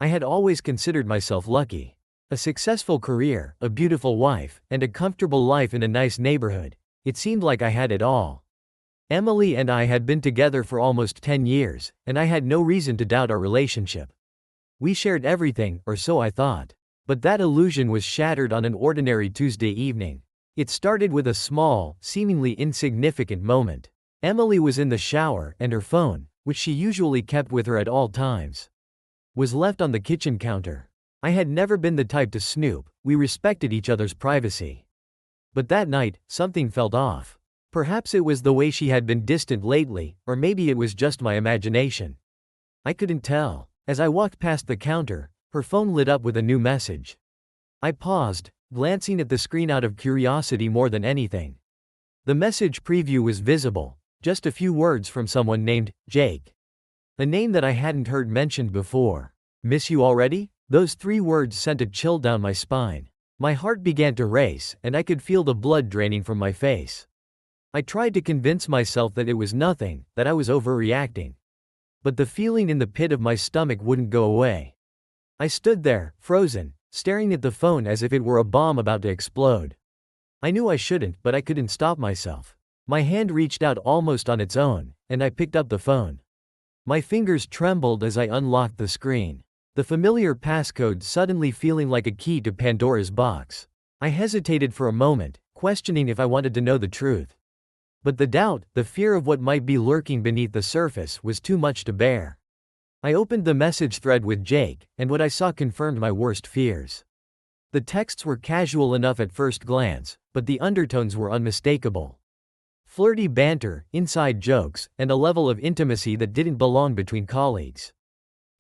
I had always considered myself lucky. A successful career, a beautiful wife, and a comfortable life in a nice neighborhood. It seemed like I had it all. Emily and I had been together for almost 10 years, and I had no reason to doubt our relationship. We shared everything, or so I thought. But that illusion was shattered on an ordinary Tuesday evening. It started with a small, seemingly insignificant moment. Emily was in the shower, and her phone, which she usually kept with her at all times, was left on the kitchen counter. I had never been the type to snoop, we respected each other's privacy. But that night, something felt off. Perhaps it was the way she had been distant lately, or maybe it was just my imagination. I couldn't tell. As I walked past the counter, her phone lit up with a new message. I paused, glancing at the screen out of curiosity more than anything. The message preview was visible, just a few words from someone named Jake. A name that I hadn't heard mentioned before. "Miss you already?" Those 3 words sent a chill down my spine. My heart began to race, and I could feel the blood draining from my face. I tried to convince myself that it was nothing, that I was overreacting. But the feeling in the pit of my stomach wouldn't go away. I stood there, frozen, staring at the phone as if it were a bomb about to explode. I knew I shouldn't, but I couldn't stop myself. My hand reached out almost on its own, and I picked up the phone. My fingers trembled as I unlocked the screen. The familiar passcode suddenly feeling like a key to Pandora's box. I hesitated for a moment, questioning if I wanted to know the truth. But the doubt, the fear of what might be lurking beneath the surface, was too much to bear. I opened the message thread with Jake, and what I saw confirmed my worst fears. The texts were casual enough at first glance, but the undertones were unmistakable. Flirty banter, inside jokes, and a level of intimacy that didn't belong between colleagues.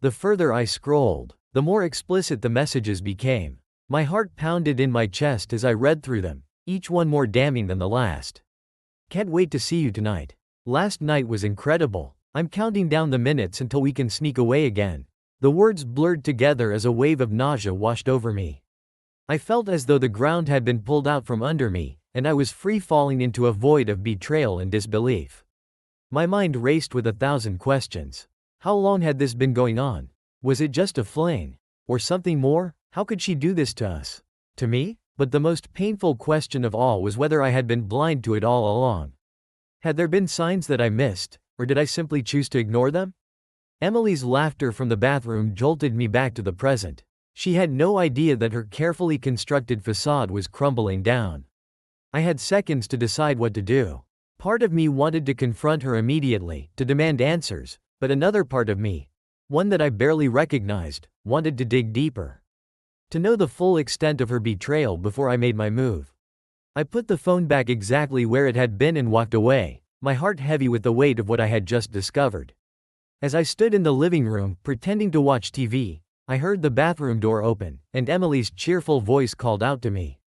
The further I scrolled, the more explicit the messages became. My heart pounded in my chest as I read through them, each one more damning than the last. "Can't wait to see you tonight. Last night was incredible. I'm counting down the minutes until we can sneak away again." The words blurred together as a wave of nausea washed over me. I felt as though the ground had been pulled out from under me, and I was free falling into a void of betrayal and disbelief. My mind raced with 1,000 questions. How long had this been going on? Was it just a fling? Or something more? How could she do this to us? To me? But the most painful question of all was whether I had been blind to it all along. Had there been signs that I missed, or did I simply choose to ignore them? Emily's laughter from the bathroom jolted me back to the present. She had no idea that her carefully constructed facade was crumbling down. I had seconds to decide what to do. Part of me wanted to confront her immediately, to demand answers, but another part of me, one that I barely recognized, wanted to dig deeper. To know the full extent of her betrayal before I made my move. I put the phone back exactly where it had been and walked away, my heart heavy with the weight of what I had just discovered. As I stood in the living room, pretending to watch TV, I heard the bathroom door open, and Emily's cheerful voice called out to me.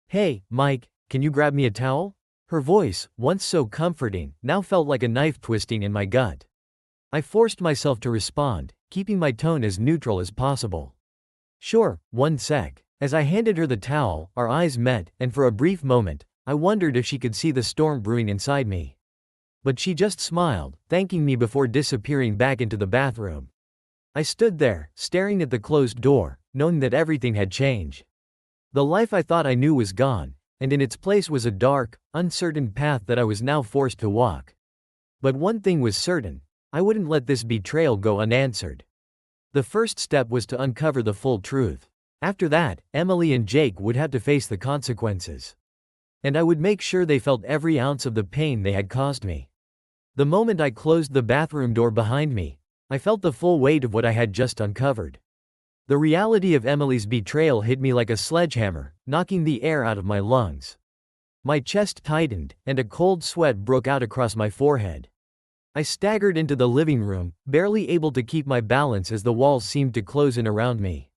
"Hey, Mike, can you grab me a towel?" Her voice, once so comforting, now felt like a knife twisting in my gut. I forced myself to respond, keeping my tone as neutral as possible. "Sure, 1 sec." As I handed her the towel, our eyes met, and for a brief moment, I wondered if she could see the storm brewing inside me. But she just smiled, thanking me before disappearing back into the bathroom. I stood there, staring at the closed door, knowing that everything had changed. The life I thought I knew was gone, and in its place was a dark, uncertain path that I was now forced to walk. But one thing was certain, I wouldn't let this betrayal go unanswered. The first step was to uncover the full truth. After that, Emily and Jake would have to face the consequences. And I would make sure they felt every ounce of the pain they had caused me. The moment I closed the bathroom door behind me, I felt the full weight of what I had just uncovered. The reality of Emily's betrayal hit me like a sledgehammer, knocking the air out of my lungs. My chest tightened, and a cold sweat broke out across my forehead. I staggered into the living room, barely able to keep my balance as the walls seemed to close in around me.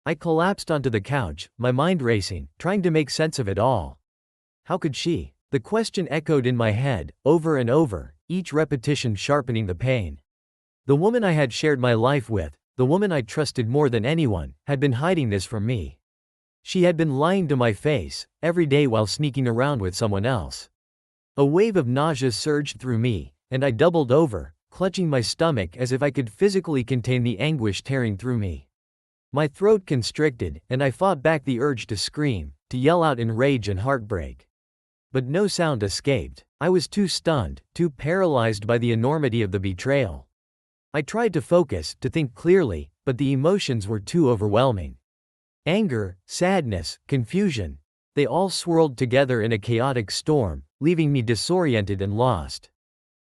I collapsed onto the couch, my mind racing, trying to make sense of it all. How could she? The question echoed in my head, over and over, each repetition sharpening the pain. The woman I had shared my life with, the woman I trusted more than anyone, had been hiding this from me. She had been lying to my face, every day while sneaking around with someone else. A wave of nausea surged through me, and I doubled over, clutching my stomach as if I could physically contain the anguish tearing through me. My throat constricted, and I fought back the urge to scream, to yell out in rage and heartbreak. But no sound escaped. I was too stunned, too paralyzed by the enormity of the betrayal. I tried to focus, to think clearly, but the emotions were too overwhelming. Anger, sadness, confusion. They all swirled together in a chaotic storm, leaving me disoriented and lost.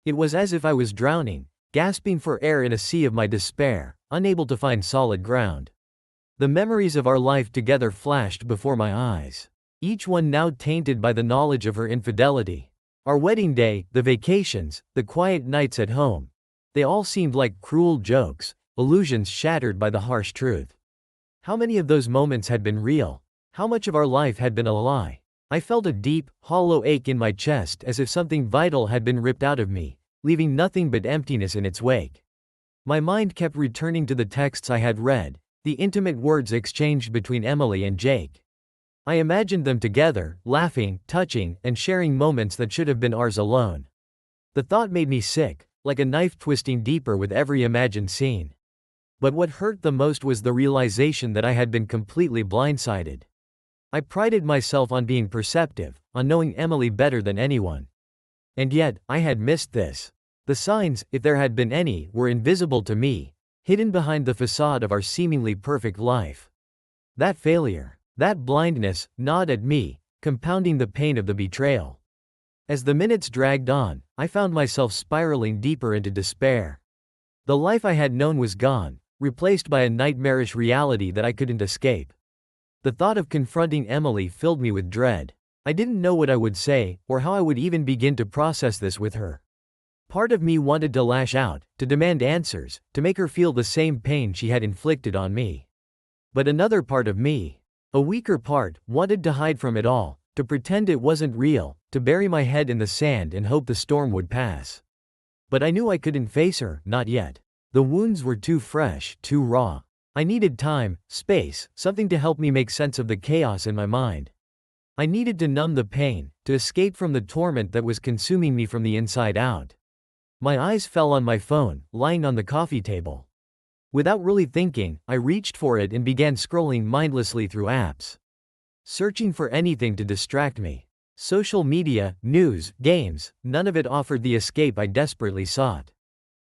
It was as if I was drowning, gasping for air in a sea of my despair, unable to find solid ground. The memories of our life together flashed before my eyes, each one now tainted by the knowledge of her infidelity. Our wedding day, the vacations, the quiet nights at home. They all seemed like cruel jokes, illusions shattered by the harsh truth. How many of those moments had been real? How much of our life had been a lie? I felt a deep, hollow ache in my chest as if something vital had been ripped out of me, leaving nothing but emptiness in its wake. My mind kept returning to the texts I had read, the intimate words exchanged between Emily and Jake. I imagined them together, laughing, touching, and sharing moments that should have been ours alone. The thought made me sick, like a knife twisting deeper with every imagined scene. But what hurt the most was the realization that I had been completely blindsided. I prided myself on being perceptive, on knowing Emily better than anyone. And yet, I had missed this. The signs, if there had been any, were invisible to me, hidden behind the facade of our seemingly perfect life. That failure, that blindness, gnawed at me, compounding the pain of the betrayal. As the minutes dragged on, I found myself spiraling deeper into despair. The life I had known was gone, replaced by a nightmarish reality that I couldn't escape. The thought of confronting Emily filled me with dread. I didn't know what I would say, or how I would even begin to process this with her. Part of me wanted to lash out, to demand answers, to make her feel the same pain she had inflicted on me. But another part of me, a weaker part, wanted to hide from it all, to pretend it wasn't real, to bury my head in the sand and hope the storm would pass. But I knew I couldn't face her, not yet. The wounds were too fresh, too raw. I needed time, space, something to help me make sense of the chaos in my mind. I needed to numb the pain, to escape from the torment that was consuming me from the inside out. My eyes fell on my phone, lying on the coffee table. Without really thinking, I reached for it and began scrolling mindlessly through apps. Searching for anything to distract me. Social media, news, games, none of it offered the escape I desperately sought.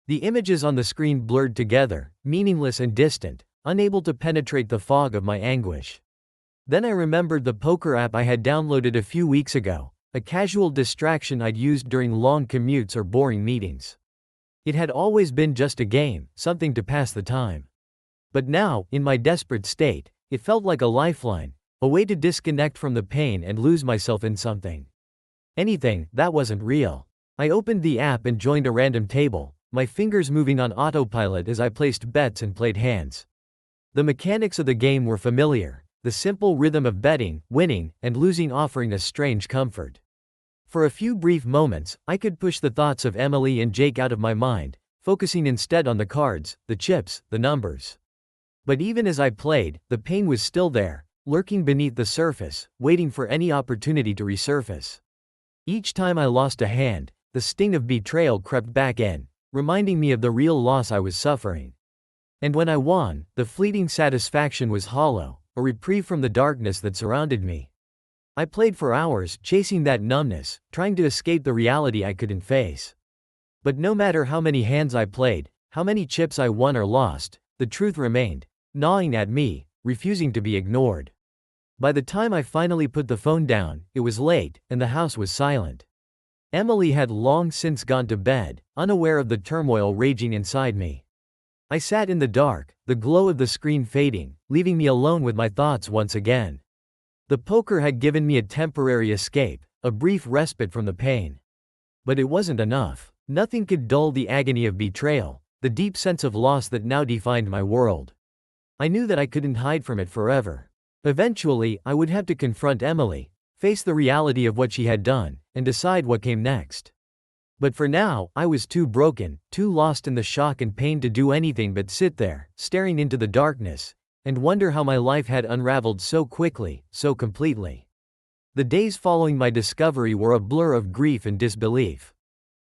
The images on the screen blurred together, meaningless and distant, unable to penetrate the fog of my anguish. Then I remembered the poker app I had downloaded a few weeks ago, a casual distraction I'd used during long commutes or boring meetings. It had always been just a game, something to pass the time. But now, in my desperate state, it felt like a lifeline, a way to disconnect from the pain and lose myself in something. Anything that wasn't real. I opened the app and joined a random table, my fingers moving on autopilot as I placed bets and played hands. The mechanics of the game were familiar. The simple rhythm of betting, winning, and losing offering a strange comfort. For a few brief moments, I could push the thoughts of Emily and Jake out of my mind, focusing instead on the cards, the chips, the numbers. But even as I played, the pain was still there, lurking beneath the surface, waiting for any opportunity to resurface. Each time I lost a hand, the sting of betrayal crept back in, reminding me of the real loss I was suffering. And when I won, the fleeting satisfaction was hollow, a reprieve from the darkness that surrounded me. I played for hours, chasing that numbness, trying to escape the reality I couldn't face. But no matter how many hands I played, how many chips I won or lost, the truth remained, gnawing at me, refusing to be ignored. By the time I finally put the phone down, it was late, and the house was silent. Emily had long since gone to bed, unaware of the turmoil raging inside me. I sat in the dark, the glow of the screen fading, leaving me alone with my thoughts once again. The poker had given me a temporary escape, a brief respite from the pain. But it wasn't enough. Nothing could dull the agony of betrayal, the deep sense of loss that now defined my world. I knew that I couldn't hide from it forever. Eventually, I would have to confront Emily, face the reality of what she had done, and decide what came next. But for now, I was too broken, too lost in the shock and pain to do anything but sit there, staring into the darkness, and wonder how my life had unraveled so quickly, so completely. The days following my discovery were a blur of grief and disbelief.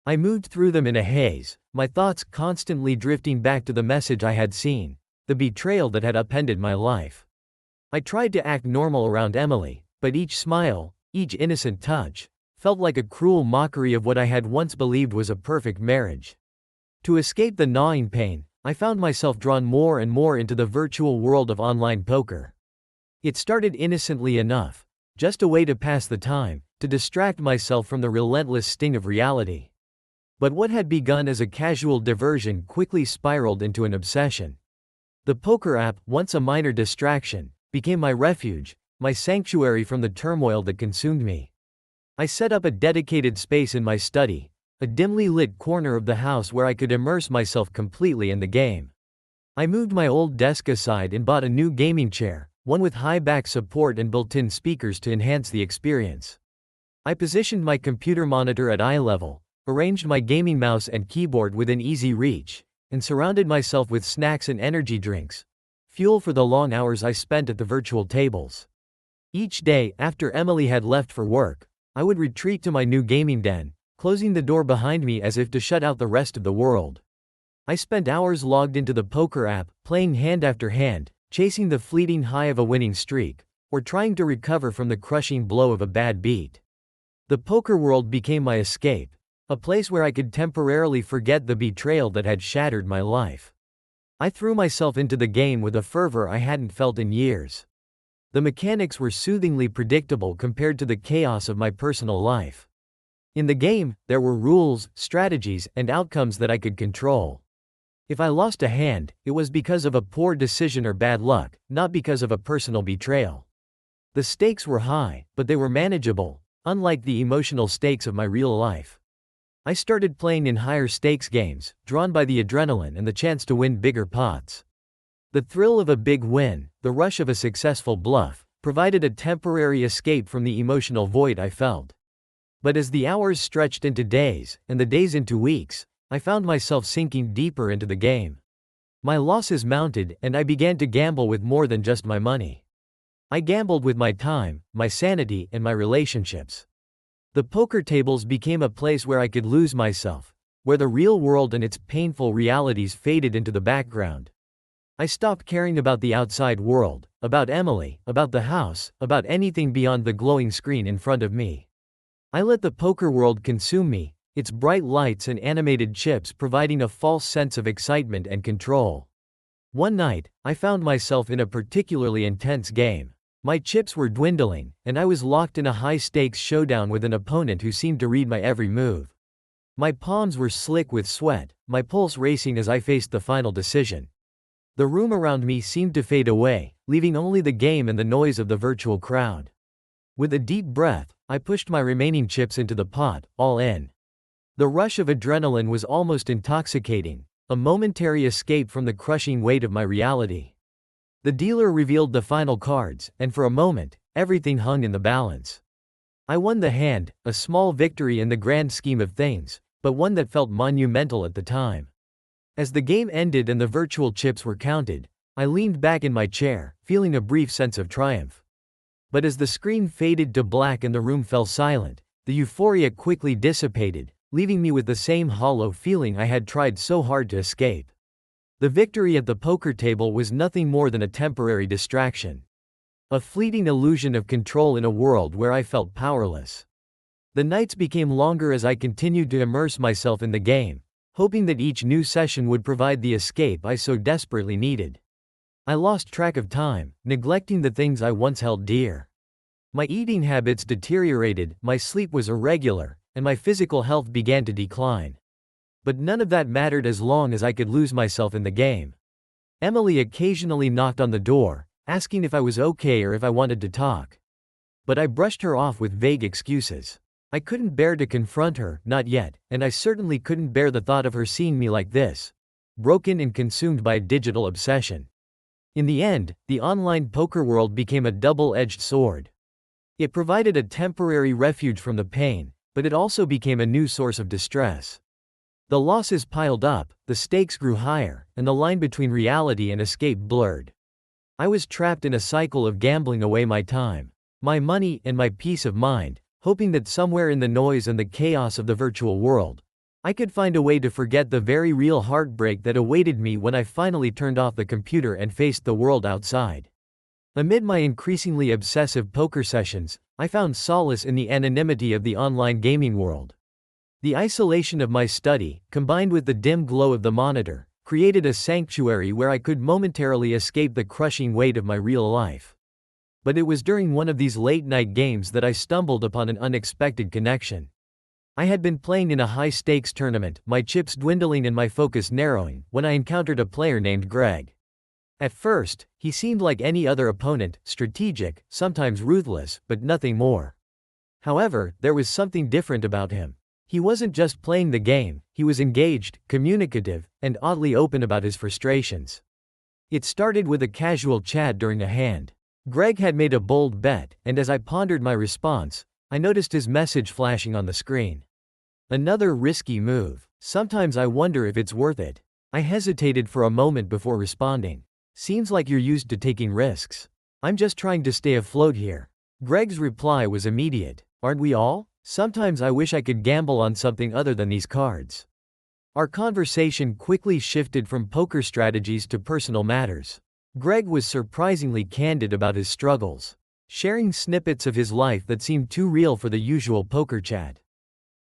I moved through them in a haze, my thoughts constantly drifting back to the message I had seen, the betrayal that had upended my life. I tried to act normal around Emily, but each smile, each innocent touch, felt like a cruel mockery of what I had once believed was a perfect marriage. To escape the gnawing pain, I found myself drawn more and more into the virtual world of online poker. It started innocently enough, just a way to pass the time, to distract myself from the relentless sting of reality. But what had begun as a casual diversion quickly spiraled into an obsession. The poker app, once a minor distraction, became my refuge, my sanctuary from the turmoil that consumed me. I set up a dedicated space in my study, a dimly lit corner of the house where I could immerse myself completely in the game. I moved my old desk aside and bought a new gaming chair, one with high back support and built-in speakers to enhance the experience. I positioned my computer monitor at eye level, arranged my gaming mouse and keyboard within easy reach, and surrounded myself with snacks and energy drinks, fuel for the long hours I spent at the virtual tables. Each day, after Emily had left for work, I would retreat to my new gaming den, closing the door behind me as if to shut out the rest of the world. I spent hours logged into the poker app, playing hand after hand, chasing the fleeting high of a winning streak, or trying to recover from the crushing blow of a bad beat. The poker world became my escape, a place where I could temporarily forget the betrayal that had shattered my life. I threw myself into the game with a fervor I hadn't felt in years. The mechanics were soothingly predictable compared to the chaos of my personal life. In the game, there were rules, strategies, and outcomes that I could control. If I lost a hand, it was because of a poor decision or bad luck, not because of a personal betrayal. The stakes were high, but they were manageable, unlike the emotional stakes of my real life. I started playing in higher stakes games, drawn by the adrenaline and the chance to win bigger pots. The thrill of a big win, the rush of a successful bluff, provided a temporary escape from the emotional void I felt. But as the hours stretched into days, and the days into weeks, I found myself sinking deeper into the game. My losses mounted, and I began to gamble with more than just my money. I gambled with my time, my sanity, and my relationships. The poker tables became a place where I could lose myself, where the real world and its painful realities faded into the background. I stopped caring about the outside world, about Emily, about the house, about anything beyond the glowing screen in front of me. I let the poker world consume me, its bright lights and animated chips providing a false sense of excitement and control. One night, I found myself in a particularly intense game. My chips were dwindling, and I was locked in a high-stakes showdown with an opponent who seemed to read my every move. My palms were slick with sweat, my pulse racing as I faced the final decision. The room around me seemed to fade away, leaving only the game and the noise of the virtual crowd. With a deep breath, I pushed my remaining chips into the pot, all in. The rush of adrenaline was almost intoxicating, a momentary escape from the crushing weight of my reality. The dealer revealed the final cards, and for a moment, everything hung in the balance. I won the hand, a small victory in the grand scheme of things, but one that felt monumental at the time. As the game ended and the virtual chips were counted, I leaned back in my chair, feeling a brief sense of triumph. But as the screen faded to black and the room fell silent, the euphoria quickly dissipated, leaving me with the same hollow feeling I had tried so hard to escape. The victory at the poker table was nothing more than a temporary distraction. A fleeting illusion of control in a world where I felt powerless. The nights became longer as I continued to immerse myself in the game, hoping that each new session would provide the escape I so desperately needed. I lost track of time, neglecting the things I once held dear. My eating habits deteriorated, my sleep was irregular, and my physical health began to decline. But none of that mattered as long as I could lose myself in the game. Emily occasionally knocked on the door, asking if I was okay or if I wanted to talk. But I brushed her off with vague excuses. I couldn't bear to confront her, not yet, and I certainly couldn't bear the thought of her seeing me like this, broken and consumed by a digital obsession. In the end, the online poker world became a double-edged sword. It provided a temporary refuge from the pain, but it also became a new source of distress. The losses piled up, the stakes grew higher, and the line between reality and escape blurred. I was trapped in a cycle of gambling away my time, my money, and my peace of mind, hoping that somewhere in the noise and the chaos of the virtual world, I could find a way to forget the very real heartbreak that awaited me when I finally turned off the computer and faced the world outside. Amid my increasingly obsessive poker sessions, I found solace in the anonymity of the online gaming world. The isolation of my study, combined with the dim glow of the monitor, created a sanctuary where I could momentarily escape the crushing weight of my real life. But it was during one of these late-night games that I stumbled upon an unexpected connection. I had been playing in a high-stakes tournament, my chips dwindling and my focus narrowing, when I encountered a player named Greg. At first, he seemed like any other opponent, strategic, sometimes ruthless, but nothing more. However, there was something different about him. He wasn't just playing the game, he was engaged, communicative, and oddly open about his frustrations. It started with a casual chat during a hand. Greg had made a bold bet, and as I pondered my response, I noticed his message flashing on the screen. Another risky move. Sometimes I wonder if it's worth it. I hesitated for a moment before responding. Seems like you're used to taking risks. I'm just trying to stay afloat here. Greg's reply was immediate. Aren't we all? Sometimes I wish I could gamble on something other than these cards. Our conversation quickly shifted from poker strategies to personal matters. Greg was surprisingly candid about his struggles, sharing snippets of his life that seemed too real for the usual poker chat.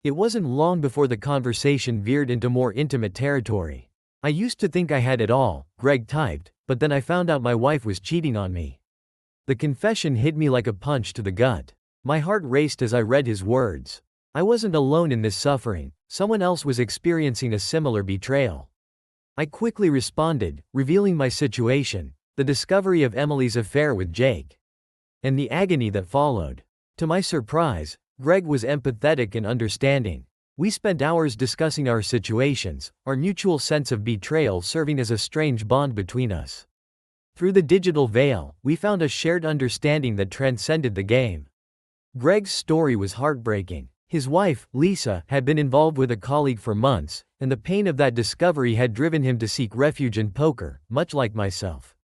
It wasn't long before the conversation veered into more intimate territory. I used to think I had it all, Greg typed, but then I found out my wife was cheating on me. The confession hit me like a punch to the gut. My heart raced as I read his words. I wasn't alone in this suffering, someone else was experiencing a similar betrayal. I quickly responded, revealing my situation, the discovery of Emily's affair with Jake, and the agony that followed. To my surprise, Greg was empathetic and understanding. We spent hours discussing our situations, our mutual sense of betrayal serving as a strange bond between us. Through the digital veil, we found a shared understanding that transcended the game. Greg's story was heartbreaking. His wife, Lisa, had been involved with a colleague for months, and the pain of that discovery had driven him to seek refuge in poker, much like myself.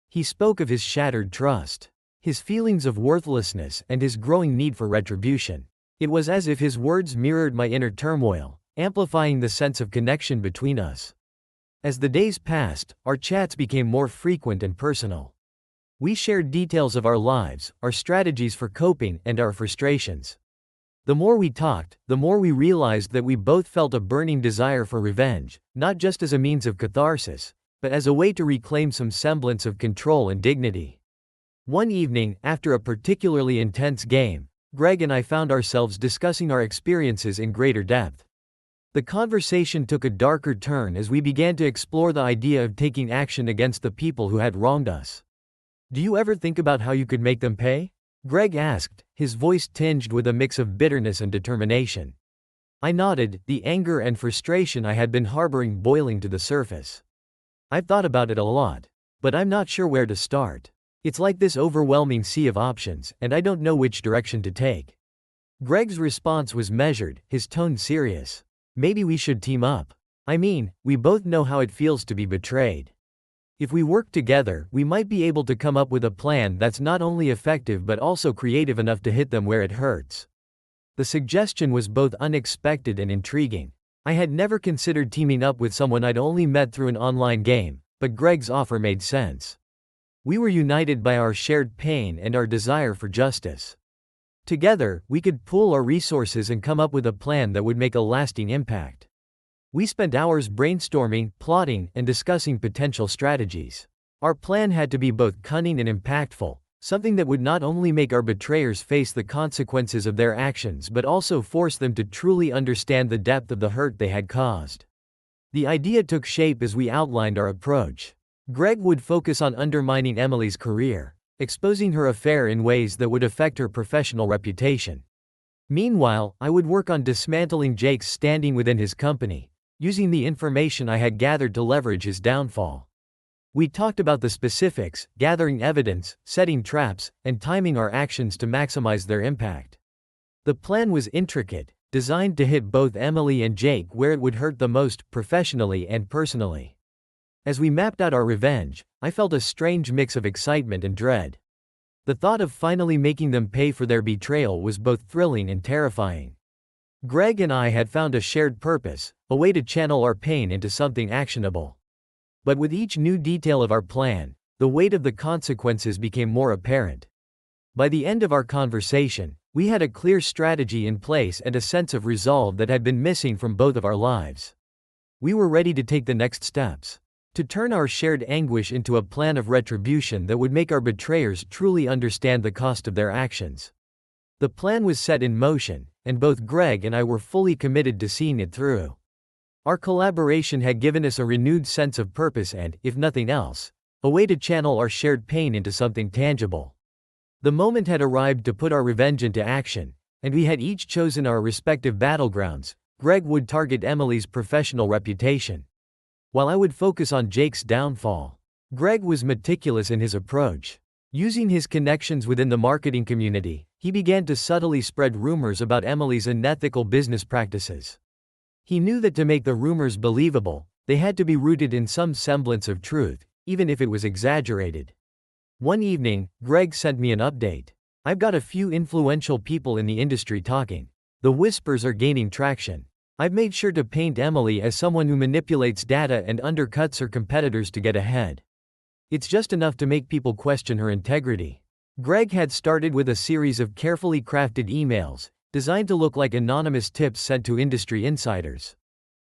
He spoke of his shattered trust, his feelings of worthlessness, and his growing need for retribution. It was as if his words mirrored my inner turmoil, amplifying the sense of connection between us. As the days passed, our chats became more frequent and personal. We shared details of our lives, our strategies for coping, and our frustrations. The more we talked, the more we realized that we both felt a burning desire for revenge, not just as a means of catharsis, but as a way to reclaim some semblance of control and dignity. One evening, after a particularly intense game, Greg and I found ourselves discussing our experiences in greater depth. The conversation took a darker turn as we began to explore the idea of taking action against the people who had wronged us. Do you ever think about how you could make them pay? Greg asked, his voice tinged with a mix of bitterness and determination. I nodded, the anger and frustration I had been harboring boiling to the surface. I've thought about it a lot, but I'm not sure where to start. It's like this overwhelming sea of options, and I don't know which direction to take. Greg's response was measured, his tone serious. Maybe we should team up. I mean, we both know how it feels to be betrayed. If we work together, we might be able to come up with a plan that's not only effective but also creative enough to hit them where it hurts. The suggestion was both unexpected and intriguing. I had never considered teaming up with someone I'd only met through an online game, but Greg's offer made sense. We were united by our shared pain and our desire for justice. Together, we could pool our resources and come up with a plan that would make a lasting impact. We spent hours brainstorming, plotting, and discussing potential strategies. Our plan had to be both cunning and impactful, something that would not only make our betrayers face the consequences of their actions but also force them to truly understand the depth of the hurt they had caused. The idea took shape as we outlined our approach. Greg would focus on undermining Emily's career, exposing her affair in ways that would affect her professional reputation. Meanwhile, I would work on dismantling Jake's standing within his company, using the information I had gathered to leverage his downfall. We talked about the specifics, gathering evidence, setting traps, and timing our actions to maximize their impact. The plan was intricate, designed to hit both Emily and Jake where it would hurt the most, professionally and personally. As we mapped out our revenge, I felt a strange mix of excitement and dread. The thought of finally making them pay for their betrayal was both thrilling and terrifying. Greg and I had found a shared purpose, a way to channel our pain into something actionable. But with each new detail of our plan, the weight of the consequences became more apparent. By the end of our conversation, we had a clear strategy in place and a sense of resolve that had been missing from both of our lives. We were ready to take the next steps, to turn our shared anguish into a plan of retribution that would make our betrayers truly understand the cost of their actions. The plan was set in motion, and both Greg and I were fully committed to seeing it through. Our collaboration had given us a renewed sense of purpose and, if nothing else, a way to channel our shared pain into something tangible. The moment had arrived to put our revenge into action, and we had each chosen our respective battlegrounds. Greg would target Emily's professional reputation, while I would focus on Jake's downfall. Greg was meticulous in his approach. Using his connections within the marketing community, he began to subtly spread rumors about Emily's unethical business practices. He knew that to make the rumors believable, they had to be rooted in some semblance of truth, even if it was exaggerated. One evening, Greg sent me an update. "I've got a few influential people in the industry talking. The whispers are gaining traction. I've made sure to paint Emily as someone who manipulates data and undercuts her competitors to get ahead. It's just enough to make people question her integrity." Greg had started with a series of carefully crafted emails, designed to look like anonymous tips sent to industry insiders.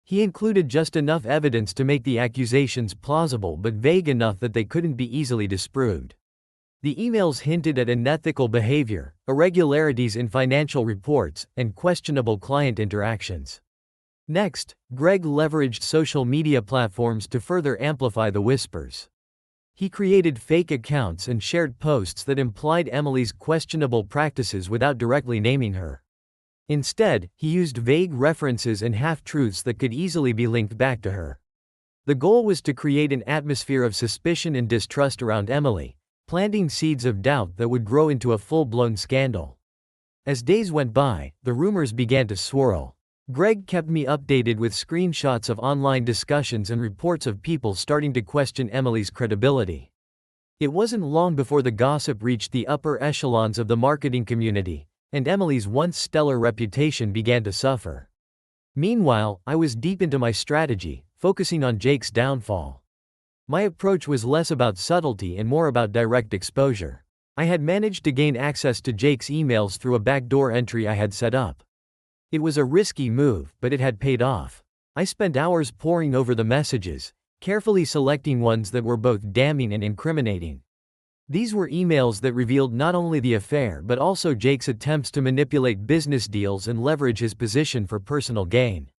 He included just enough evidence to make the accusations plausible but vague enough that they couldn't be easily disproved. The emails hinted at unethical behavior, irregularities in financial reports, and questionable client interactions. Next, Greg leveraged social media platforms to further amplify the whispers. He created fake accounts and shared posts that implied Emily's questionable practices without directly naming her. Instead, he used vague references and half-truths that could easily be linked back to her. The goal was to create an atmosphere of suspicion and distrust around Emily, planting seeds of doubt that would grow into a full-blown scandal. As days went by, the rumors began to swirl. Greg kept me updated with screenshots of online discussions and reports of people starting to question Emily's credibility. It wasn't long before the gossip reached the upper echelons of the marketing community, and Emily's once stellar reputation began to suffer. Meanwhile, I was deep into my strategy, focusing on Jake's downfall. My approach was less about subtlety and more about direct exposure. I had managed to gain access to Jake's emails through a backdoor entry I had set up. It was a risky move, but it had paid off. I spent hours poring over the messages, carefully selecting ones that were both damning and incriminating. These were emails that revealed not only the affair but also Jake's attempts to manipulate business deals and leverage his position for personal gain.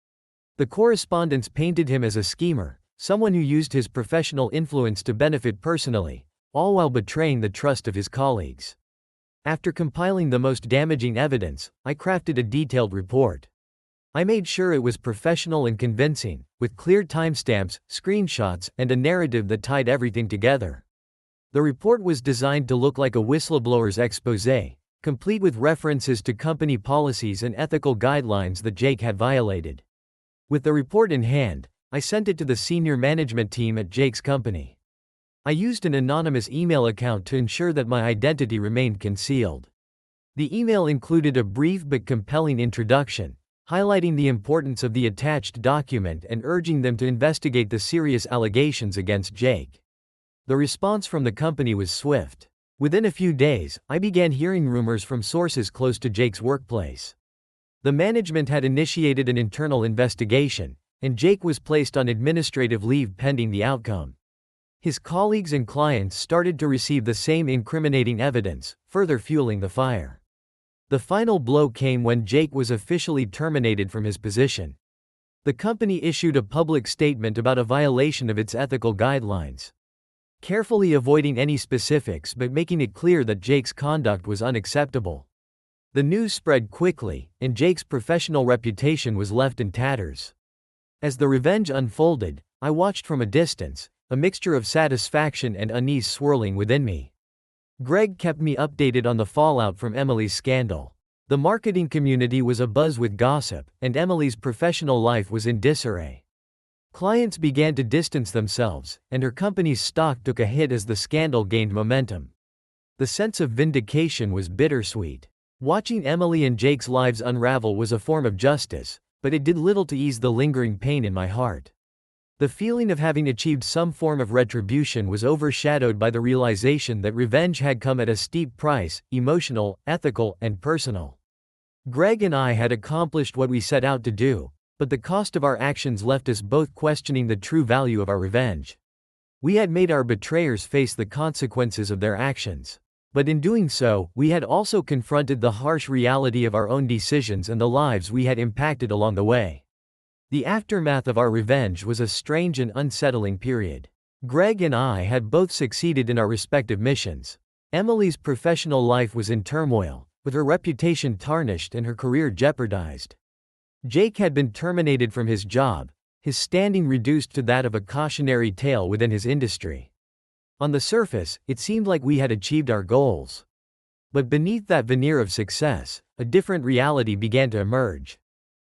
The correspondence painted him as a schemer, someone who used his professional influence to benefit personally, all while betraying the trust of his colleagues. After compiling the most damaging evidence, I crafted a detailed report. I made sure it was professional and convincing, with clear timestamps, screenshots, and a narrative that tied everything together. The report was designed to look like a whistleblower's exposé, complete with references to company policies and ethical guidelines that Jake had violated. With the report in hand, I sent it to the senior management team at Jake's company. I used an anonymous email account to ensure that my identity remained concealed. The email included a brief but compelling introduction, highlighting the importance of the attached document and urging them to investigate the serious allegations against Jake. The response from the company was swift. Within a few days, I began hearing rumors from sources close to Jake's workplace. The management had initiated an internal investigation, and Jake was placed on administrative leave pending the outcome. His colleagues and clients started to receive the same incriminating evidence, further fueling the fire. The final blow came when Jake was officially terminated from his position. The company issued a public statement about a violation of its ethical guidelines, carefully avoiding any specifics but making it clear that Jake's conduct was unacceptable. The news spread quickly, and Jake's professional reputation was left in tatters. As the revenge unfolded, I watched from a distance, a mixture of satisfaction and unease swirling within me. Greg kept me updated on the fallout from Emily's scandal. The marketing community was abuzz with gossip, and Emily's professional life was in disarray. Clients began to distance themselves, and her company's stock took a hit as the scandal gained momentum. The sense of vindication was bittersweet. Watching Emily and Jake's lives unravel was a form of justice, but it did little to ease the lingering pain in my heart. The feeling of having achieved some form of retribution was overshadowed by the realization that revenge had come at a steep price, emotional, ethical, and personal. Greg and I had accomplished what we set out to do, but the cost of our actions left us both questioning the true value of our revenge. We had made our betrayers face the consequences of their actions. But in doing so, we had also confronted the harsh reality of our own decisions and the lives we had impacted along the way. The aftermath of our revenge was a strange and unsettling period. Greg and I had both succeeded in our respective missions. Emily's professional life was in turmoil, with her reputation tarnished and her career jeopardized. Jake had been terminated from his job, his standing reduced to that of a cautionary tale within his industry. On the surface, it seemed like we had achieved our goals. But beneath that veneer of success, a different reality began to emerge.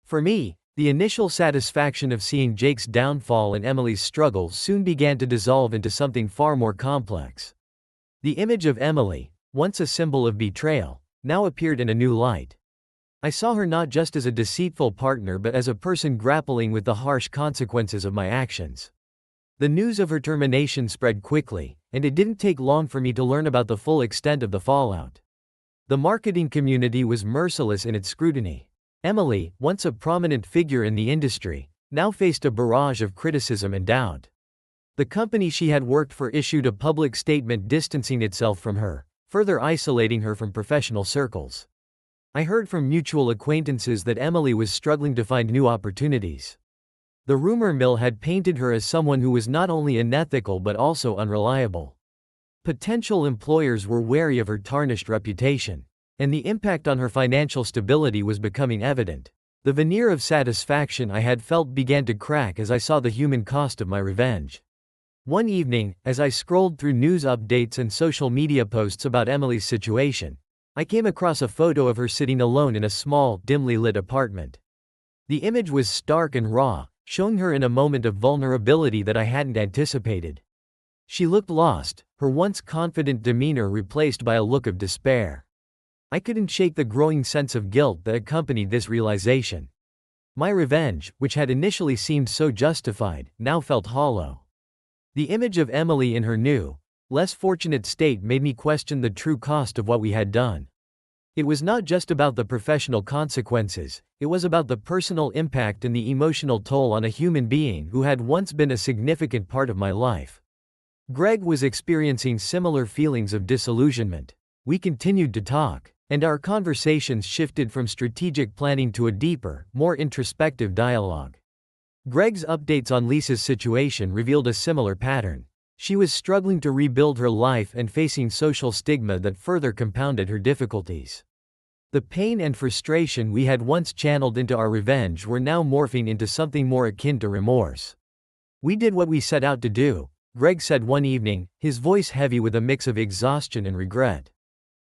For me, the initial satisfaction of seeing Jake's downfall and Emily's struggles soon began to dissolve into something far more complex. The image of Emily, once a symbol of betrayal, now appeared in a new light. I saw her not just as a deceitful partner but as a person grappling with the harsh consequences of my actions. The news of her termination spread quickly, and it didn't take long for me to learn about the full extent of the fallout. The marketing community was merciless in its scrutiny. Emily, once a prominent figure in the industry, now faced a barrage of criticism and doubt. The company she had worked for issued a public statement distancing itself from her, further isolating her from professional circles. I heard from mutual acquaintances that Emily was struggling to find new opportunities. The rumor mill had painted her as someone who was not only unethical but also unreliable. Potential employers were wary of her tarnished reputation, and the impact on her financial stability was becoming evident. The veneer of satisfaction I had felt began to crack as I saw the human cost of my revenge. One evening, as I scrolled through news updates and social media posts about Emily's situation, I came across a photo of her sitting alone in a small, dimly lit apartment. The image was stark and raw, showing her in a moment of vulnerability that I hadn't anticipated. She looked lost, her once confident demeanor replaced by a look of despair. I couldn't shake the growing sense of guilt that accompanied this realization. My revenge, which had initially seemed so justified, now felt hollow. The image of Emily in her new, less fortunate state made me question the true cost of what we had done. It was not just about the professional consequences, it was about the personal impact and the emotional toll on a human being who had once been a significant part of my life. Greg was experiencing similar feelings of disillusionment. We continued to talk, and our conversations shifted from strategic planning to a deeper, more introspective dialogue. Greg's updates on Lisa's situation revealed a similar pattern. She was struggling to rebuild her life and facing social stigma that further compounded her difficulties. The pain and frustration we had once channeled into our revenge were now morphing into something more akin to remorse. "We did what we set out to do," Greg said one evening, his voice heavy with a mix of exhaustion and regret.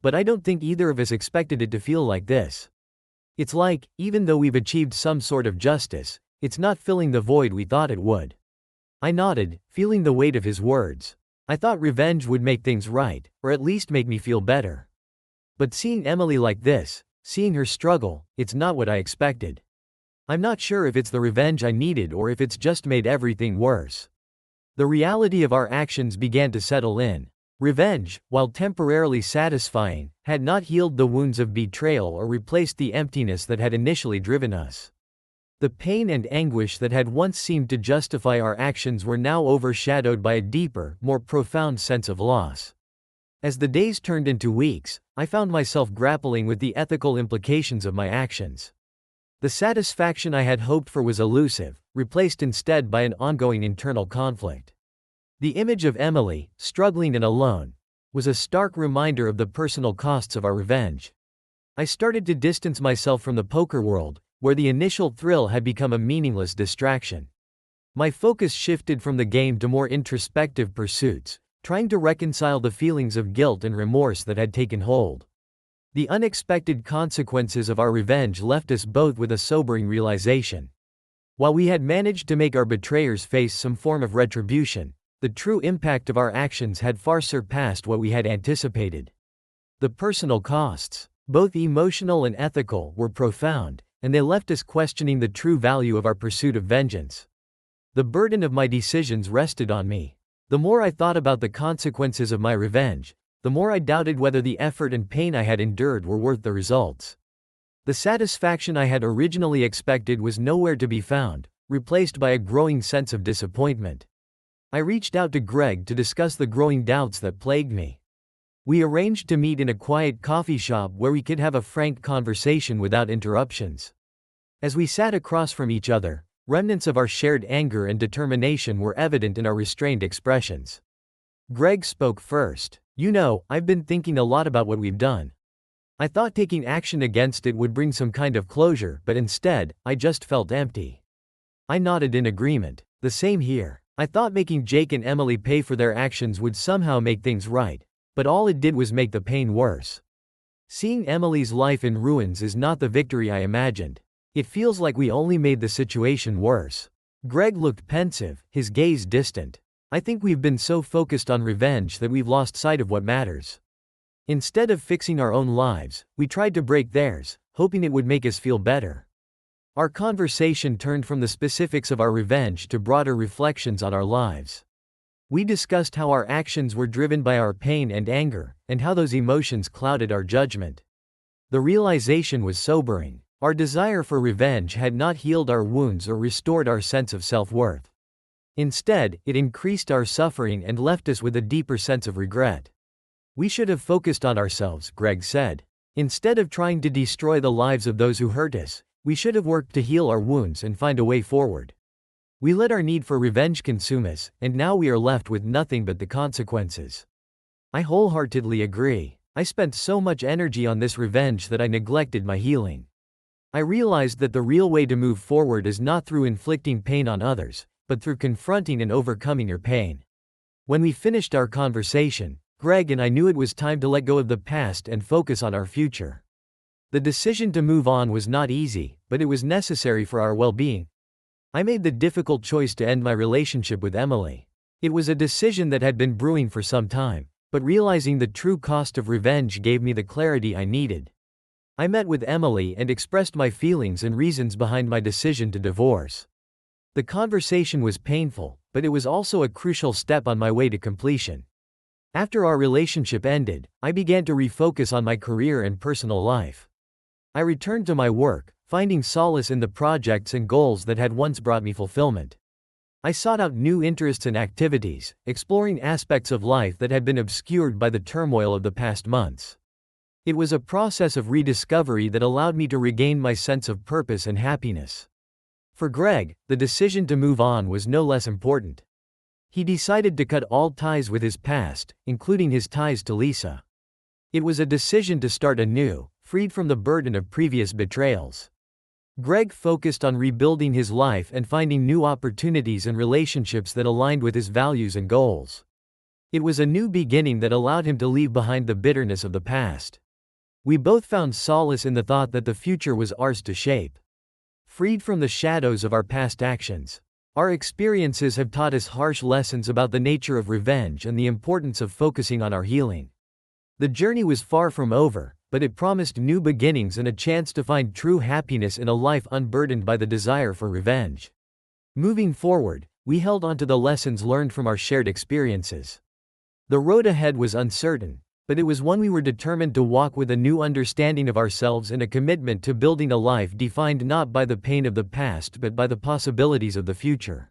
"But I don't think either of us expected it to feel like this. It's like, even though we've achieved some sort of justice, it's not filling the void we thought it would." I nodded, feeling the weight of his words. I thought revenge would make things right, or at least make me feel better. But seeing Emily like this, seeing her struggle, it's not what I expected. I'm not sure if it's the revenge I needed or if it's just made everything worse. The reality of our actions began to settle in. Revenge, while temporarily satisfying, had not healed the wounds of betrayal or replaced the emptiness that had initially driven us. The pain and anguish that had once seemed to justify our actions were now overshadowed by a deeper, more profound sense of loss. As the days turned into weeks, I found myself grappling with the ethical implications of my actions. The satisfaction I had hoped for was elusive, replaced instead by an ongoing internal conflict. The image of Emily, struggling and alone, was a stark reminder of the personal costs of our revenge. I started to distance myself from the poker world, where the initial thrill had become a meaningless distraction. My focus shifted from the game to more introspective pursuits, trying to reconcile the feelings of guilt and remorse that had taken hold. The unexpected consequences of our revenge left us both with a sobering realization. While we had managed to make our betrayers face some form of retribution, the true impact of our actions had far surpassed what we had anticipated. The personal costs. Both emotional and ethical, were profound, and they left us questioning the true value of our pursuit of vengeance. The burden of my decisions rested on me. The more I thought about the consequences of my revenge, the more I doubted whether the effort and pain I had endured were worth the results. The satisfaction I had originally expected was nowhere to be found, replaced by a growing sense of disappointment. I reached out to Greg to discuss the growing doubts that plagued me. We arranged to meet in a quiet coffee shop where we could have a frank conversation without interruptions. As we sat across from each other, remnants of our shared anger and determination were evident in our restrained expressions. Greg spoke first. "You know, I've been thinking a lot about what we've done. I thought taking action against it would bring some kind of closure, but instead, I just felt empty." I nodded in agreement. "The same here. I thought making Jake and Emily pay for their actions would somehow make things right, but all it did was make the pain worse. Seeing Emily's life in ruins is not the victory I imagined. It feels like we only made the situation worse." Greg looked pensive, his gaze distant. "I think we've been so focused on revenge that we've lost sight of what matters. Instead of fixing our own lives, we tried to break theirs, hoping it would make us feel better." Our conversation turned from the specifics of our revenge to broader reflections on our lives. We discussed how our actions were driven by our pain and anger, and how those emotions clouded our judgment. The realization was sobering. Our desire for revenge had not healed our wounds or restored our sense of self-worth. Instead, it increased our suffering and left us with a deeper sense of regret. "We should have focused on ourselves," Greg said. "Instead of trying to destroy the lives of those who hurt us, we should have worked to heal our wounds and find a way forward. We let our need for revenge consume us, and now we are left with nothing but the consequences." I wholeheartedly agree. I spent so much energy on this revenge that I neglected my healing. I realized that the real way to move forward is not through inflicting pain on others, but through confronting and overcoming your pain. When we finished our conversation, Greg and I knew it was time to let go of the past and focus on our future. The decision to move on was not easy, but it was necessary for our well-being. I made the difficult choice to end my relationship with Emily. It was a decision that had been brewing for some time, but realizing the true cost of revenge gave me the clarity I needed. I met with Emily and expressed my feelings and reasons behind my decision to divorce. The conversation was painful, but it was also a crucial step on my way to completion. After our relationship ended, I began to refocus on my career and personal life. I returned to my work, finding solace in the projects and goals that had once brought me fulfillment. I sought out new interests and activities, exploring aspects of life that had been obscured by the turmoil of the past months. It was a process of rediscovery that allowed me to regain my sense of purpose and happiness. For Greg, the decision to move on was no less important. He decided to cut all ties with his past, including his ties to Lisa. It was a decision to start anew, freed from the burden of previous betrayals. Greg focused on rebuilding his life and finding new opportunities and relationships that aligned with his values and goals. It was a new beginning that allowed him to leave behind the bitterness of the past. We both found solace in the thought that the future was ours to shape. Freed from the shadows of our past actions, our experiences have taught us harsh lessons about the nature of revenge and the importance of focusing on our healing. The journey was far from over, but it promised new beginnings and a chance to find true happiness in a life unburdened by the desire for revenge. Moving forward, we held on to the lessons learned from our shared experiences. The road ahead was uncertain, but it was one we were determined to walk with a new understanding of ourselves and a commitment to building a life defined not by the pain of the past but by the possibilities of the future.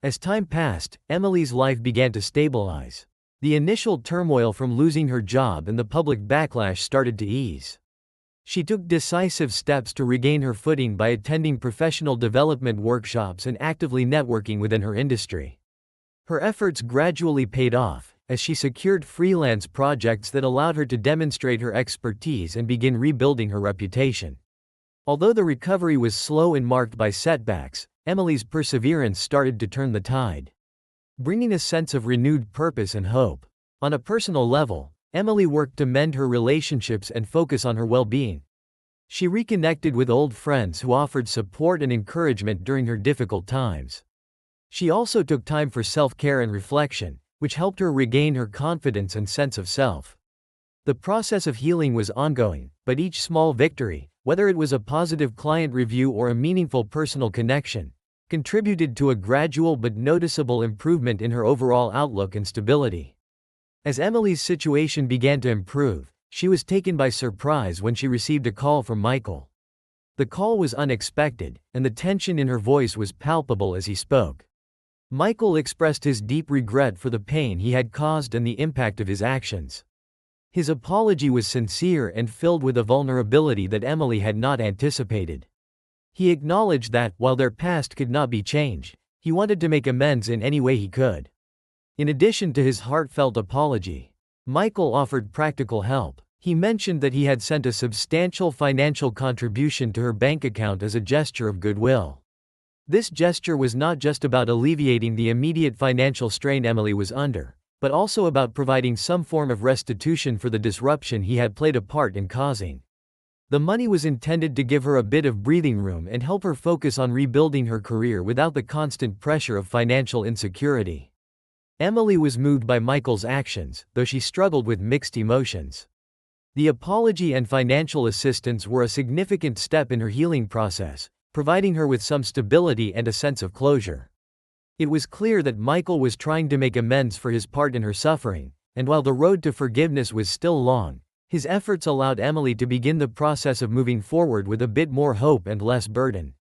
As time passed, Emily's life began to stabilize. The initial turmoil from losing her job and the public backlash started to ease. She took decisive steps to regain her footing by attending professional development workshops and actively networking within her industry. Her efforts gradually paid off, as she secured freelance projects that allowed her to demonstrate her expertise and begin rebuilding her reputation. Although the recovery was slow and marked by setbacks, Emily's perseverance started to turn the tide, bringing a sense of renewed purpose and hope. On a personal level, Emily worked to mend her relationships and focus on her well-being. She reconnected with old friends who offered support and encouragement during her difficult times. She also took time for self-care and reflection, which helped her regain her confidence and sense of self. The process of healing was ongoing, but each small victory, whether it was a positive client review or a meaningful personal connection, contributed to a gradual but noticeable improvement in her overall outlook and stability. As Emily's situation began to improve, she was taken by surprise when she received a call from Michael. The call was unexpected, and the tension in her voice was palpable as he spoke. Michael expressed his deep regret for the pain he had caused and the impact of his actions. His apology was sincere and filled with a vulnerability that Emily had not anticipated. He acknowledged that, while their past could not be changed, he wanted to make amends in any way he could. In addition to his heartfelt apology, Michael offered practical help. He mentioned that he had sent a substantial financial contribution to her bank account as a gesture of goodwill. This gesture was not just about alleviating the immediate financial strain Emily was under, but also about providing some form of restitution for the disruption he had played a part in causing. The money was intended to give her a bit of breathing room and help her focus on rebuilding her career without the constant pressure of financial insecurity. Emily was moved by Michael's actions, though she struggled with mixed emotions. The apology and financial assistance were a significant step in her healing process, providing her with some stability and a sense of closure. It was clear that Michael was trying to make amends for his part in her suffering, and while the road to forgiveness was still long, his efforts allowed Emily to begin the process of moving forward with a bit more hope and less burden.